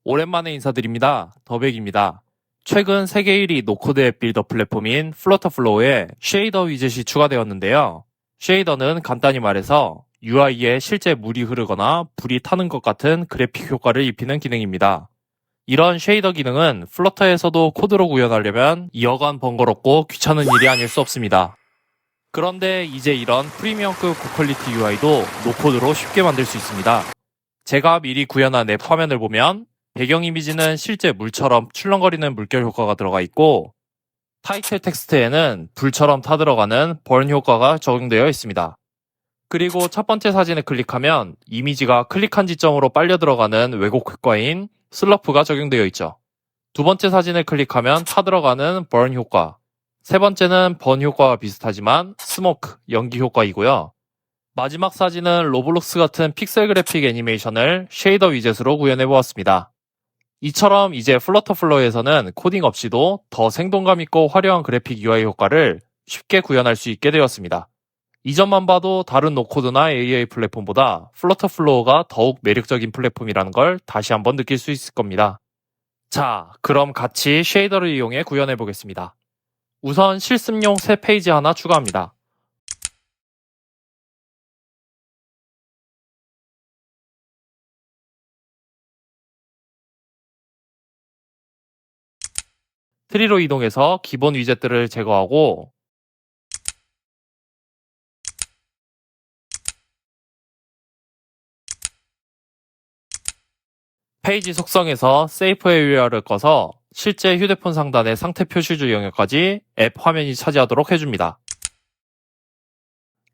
오랜만에 인사드립니다. 더백입니다. 최근 세계 1위 노코드 앱 빌더 플랫폼인 플러터플로우에 쉐이더 위젯이 추가되었는데요. 쉐이더는 간단히 말해서 UI에 실제 물이 흐르거나 불이 타는 것 같은 그래픽 효과를 입히는 기능입니다. 이런 쉐이더 기능은 플러터에서도 코드로 구현하려면 여간 번거롭고 귀찮은 일이 아닐 수 없습니다. 그런데 이제 이런 프리미엄급 고퀄리티 UI도 노코드로 쉽게 만들 수 있습니다. 제가 미리 구현한 앱 화면을 보면 배경 이미지는 실제 물처럼 출렁거리는 물결 효과가 들어가 있고 타이틀 텍스트에는 불처럼 타들어가는 burn 효과가 적용되어 있습니다. 그리고 첫 번째 사진을 클릭하면 이미지가 클릭한 지점으로 빨려 들어가는 왜곡 효과인 슬러프가 적용되어 있죠. 두 번째 사진을 클릭하면 타들어가는 burn 효과, 세 번째는 burn 효과와 비슷하지만 스모크, 연기 효과이고요. 마지막 사진은 로블록스 같은 픽셀 그래픽 애니메이션을 쉐이더 위젯으로 구현해보았습니다. 이처럼 이제 플러터플로우에서는 코딩 없이도 더 생동감 있고 화려한 그래픽 UI 효과를 쉽게 구현할 수 있게 되었습니다. 이점만 봐도 다른 노코드나 AI 플랫폼보다 플러터플로우가 더욱 매력적인 플랫폼이라는 걸 다시 한번 느낄 수 있을 겁니다. 자, 그럼 같이 쉐이더를 이용해 구현해 보겠습니다. 우선 실습용 새 페이지 하나 추가합니다. 트리로 이동해서 기본 위젯들을 제거하고 페이지 속성에서 세이프 에리어를 꺼서 실제 휴대폰 상단의 상태 표시줄 영역까지 앱 화면이 차지하도록 해줍니다.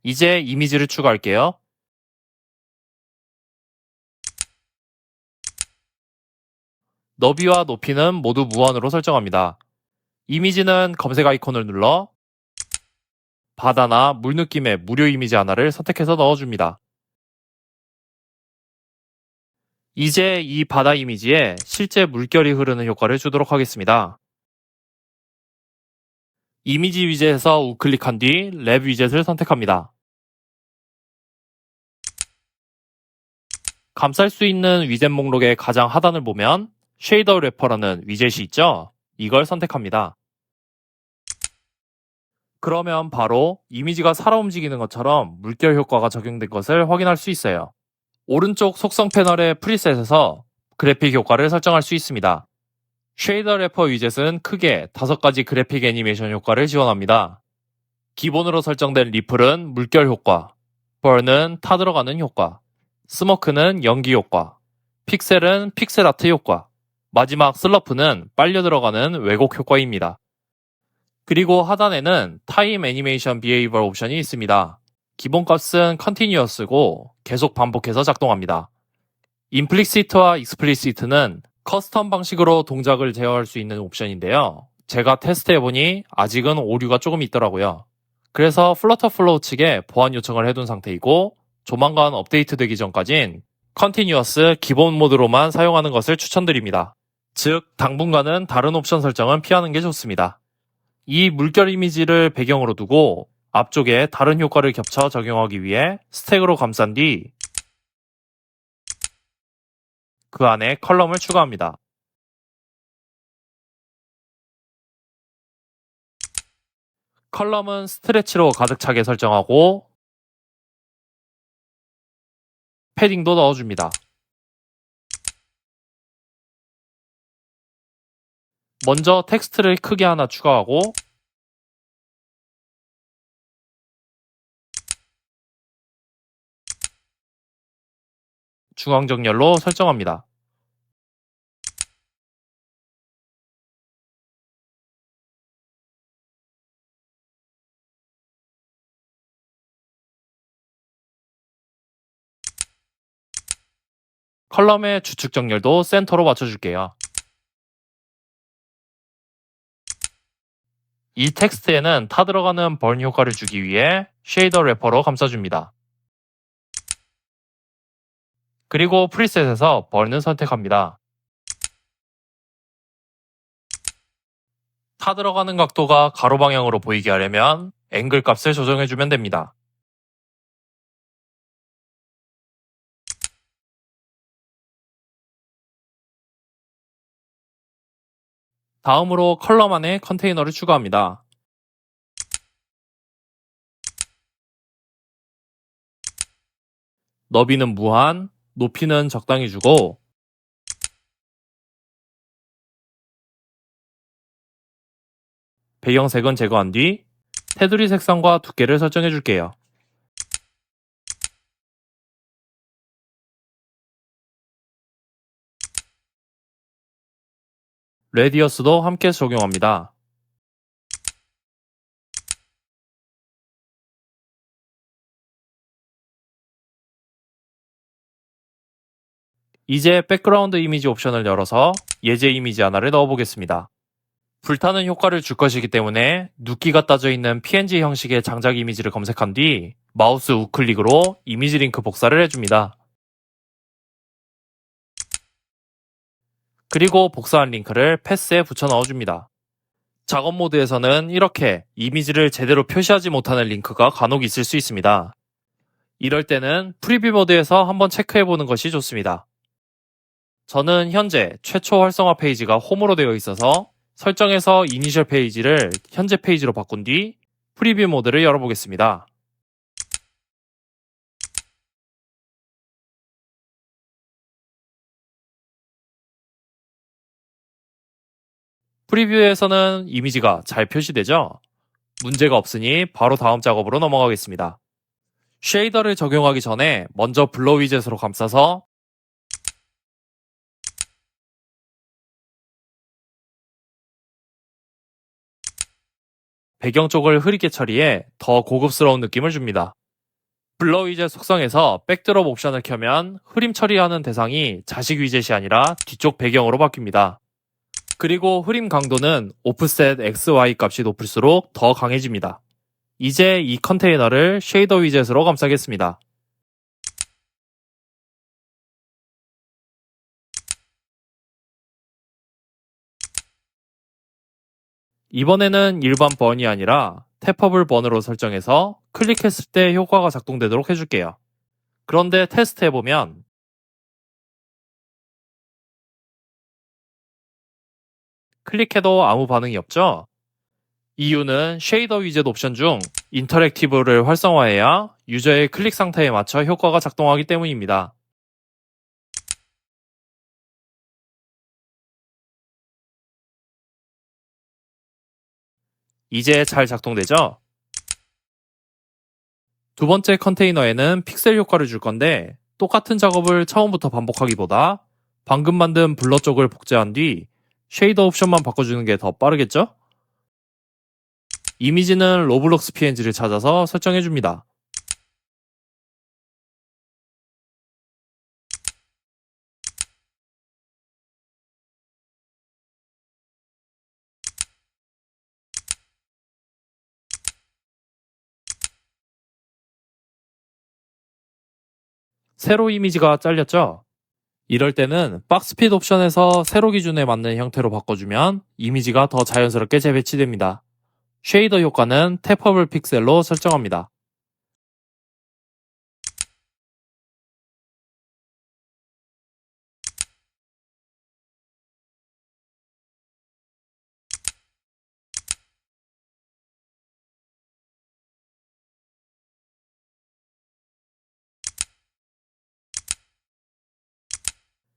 이제 이미지를 추가할게요. 너비와 높이는 모두 무한으로 설정합니다. 이미지는 검색 아이콘을 눌러 바다나 물 느낌의 무료 이미지 하나를 선택해서 넣어줍니다. 이제 이 바다 이미지에 실제 물결이 흐르는 효과를 주도록 하겠습니다. 이미지 위젯에서 우클릭한 뒤 랩 위젯을 선택합니다. 감쌀 수 있는 위젯 목록의 가장 하단을 보면 쉐이더 래퍼라는 위젯이 있죠? 이걸 선택합니다. 그러면 바로 이미지가 살아 움직이는 것처럼 물결 효과가 적용된 것을 확인할 수 있어요. 오른쪽 속성 패널의 프리셋에서 그래픽 효과를 설정할 수 있습니다. 쉐이더 래퍼 위젯은 크게 5가지 그래픽 애니메이션 효과를 지원합니다. 기본으로 설정된 리플은 물결 효과, burn은 타들어가는 효과, 스모크는 연기 효과, 픽셀은 픽셀 아트 효과, 마지막 슬러프는 빨려 들어가는 왜곡 효과입니다. 그리고 하단에는 타임 애니메이션 비헤이버 옵션이 있습니다. 기본값은 컨티뉴어스고 계속 반복해서 작동합니다. 임플리시트와 익스플리시트는 커스텀 방식으로 동작을 제어할 수 있는 옵션인데요. 제가 테스트해보니 아직은 오류가 조금 있더라고요. 그래서 플러터플로우 측에 보안 요청을 해둔 상태이고 조만간 업데이트 되기 전까진 컨티뉴어스 기본 모드로만 사용하는 것을 추천드립니다. 즉, 당분간은 다른 옵션 설정은 피하는 게 좋습니다. 이 물결 이미지를 배경으로 두고 앞쪽에 다른 효과를 겹쳐 적용하기 위해 스택으로 감싼 뒤 그 안에 컬럼을 추가합니다. 컬럼은 스트레치로 가득 차게 설정하고 패딩도 넣어줍니다. 먼저 텍스트를 크게 하나 추가하고 중앙 정렬로 설정합니다. 컬럼의 주축 정렬도 센터로 맞춰줄게요. 이 텍스트에는 타들어가는 burn 효과를 주기 위해 쉐이더 래퍼로 감싸줍니다. 그리고 프리셋에서 burn을 선택합니다. 타들어가는 각도가 가로 방향으로 보이게 하려면 앵글 값을 조정해주면 됩니다. 다음으로 컬럼안에 컨테이너를 추가합니다. 너비는 무한, 높이는 적당히 주고 배경색은 제거한 뒤 테두리 색상과 두께를 설정해 줄게요. 레디어스도 함께 적용합니다. 이제 백그라운드 이미지 옵션을 열어서 예제 이미지 하나를 넣어보겠습니다. 불타는 효과를 줄 것이기 때문에 눕기가 따져 있는 PNG 형식의 장작 이미지를 검색한 뒤 마우스 우클릭으로 이미지 링크 복사를 해줍니다. 그리고 복사한 링크를 패스에 붙여 넣어줍니다. 작업 모드에서는 이렇게 이미지를 제대로 표시하지 못하는 링크가 간혹 있을 수 있습니다. 이럴 때는 프리뷰 모드에서 한번 체크해보는 것이 좋습니다. 저는 현재 최초 활성화 페이지가 홈으로 되어 있어서 설정에서 이니셜 페이지를 현재 페이지로 바꾼 뒤 프리뷰 모드를 열어보겠습니다. 프리뷰에서는 이미지가 잘 표시되죠? 문제가 없으니 바로 다음 작업으로 넘어가겠습니다. 쉐이더를 적용하기 전에 먼저 블러 위젯으로 감싸서 배경 쪽을 흐리게 처리해 더 고급스러운 느낌을 줍니다. 블러 위젯 속성에서 백드롭 옵션을 켜면 흐림 처리하는 대상이 자식 위젯이 아니라 뒤쪽 배경으로 바뀝니다. 그리고 흐림 강도는 오프셋 XY 값이 높을수록 더 강해집니다. 이제 이 컨테이너를 쉐이더 위젯으로 감싸겠습니다. 이번에는 일반 번이 아니라 탭퍼블 번으로 설정해서 클릭했을 때 효과가 작동되도록 해줄게요. 그런데 테스트 해보면 클릭해도 아무 반응이 없죠? 이유는 쉐이더 위젯 옵션 중 인터랙티브를 활성화해야 유저의 클릭 상태에 맞춰 효과가 작동하기 때문입니다. 이제 잘 작동되죠? 두 번째 컨테이너에는 픽셀 효과를 줄 건데 똑같은 작업을 처음부터 반복하기보다 방금 만든 블러 쪽을 복제한 뒤 쉐이더 옵션만 바꿔주는 게 더 빠르겠죠? 이미지는 로블록스 PNG를 찾아서 설정해줍니다. 세로 이미지가 잘렸죠? 이럴 때는 박스핏 옵션에서 세로 기준에 맞는 형태로 바꿔주면 이미지가 더 자연스럽게 재배치됩니다. 쉐이더 효과는 탭퍼블 픽셀로 설정합니다.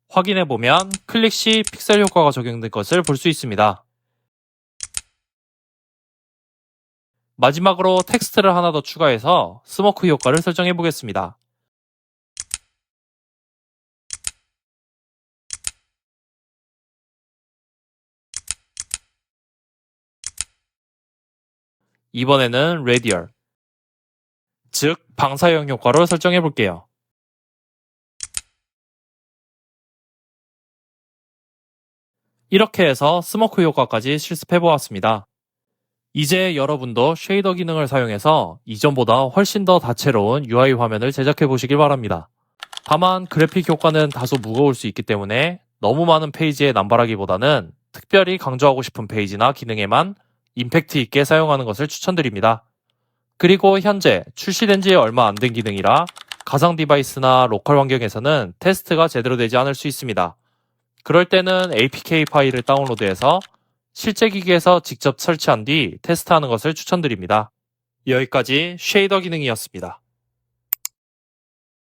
확인해보면 클릭 시 픽셀 효과가 적용된 것을 볼 수 있습니다. 마지막으로 텍스트를 하나 더 추가해서 스모크 효과를 설정해 보겠습니다. 이번에는 레디얼, 즉 방사형 효과로 설정해 볼게요. 이렇게 해서 스모크 효과까지 실습해 보았습니다. 이제 여러분도 쉐이더 기능을 사용해서 이전보다 훨씬 더 다채로운 UI 화면을 제작해 보시길 바랍니다. 다만 그래픽 효과는 다소 무거울 수 있기 때문에 너무 많은 페이지에 남발하기보다는 특별히 강조하고 싶은 페이지나 기능에만 임팩트 있게 사용하는 것을 추천드립니다. 그리고 현재 출시된 지 얼마 안 된 기능이라 가상 디바이스나 로컬 환경에서는 테스트가 제대로 되지 않을 수 있습니다. 그럴 때는 APK 파일을 다운로드해서 실제 기기에서 직접 설치한 뒤 테스트하는 것을 추천드립니다. 여기까지 쉐이더 기능이었습니다.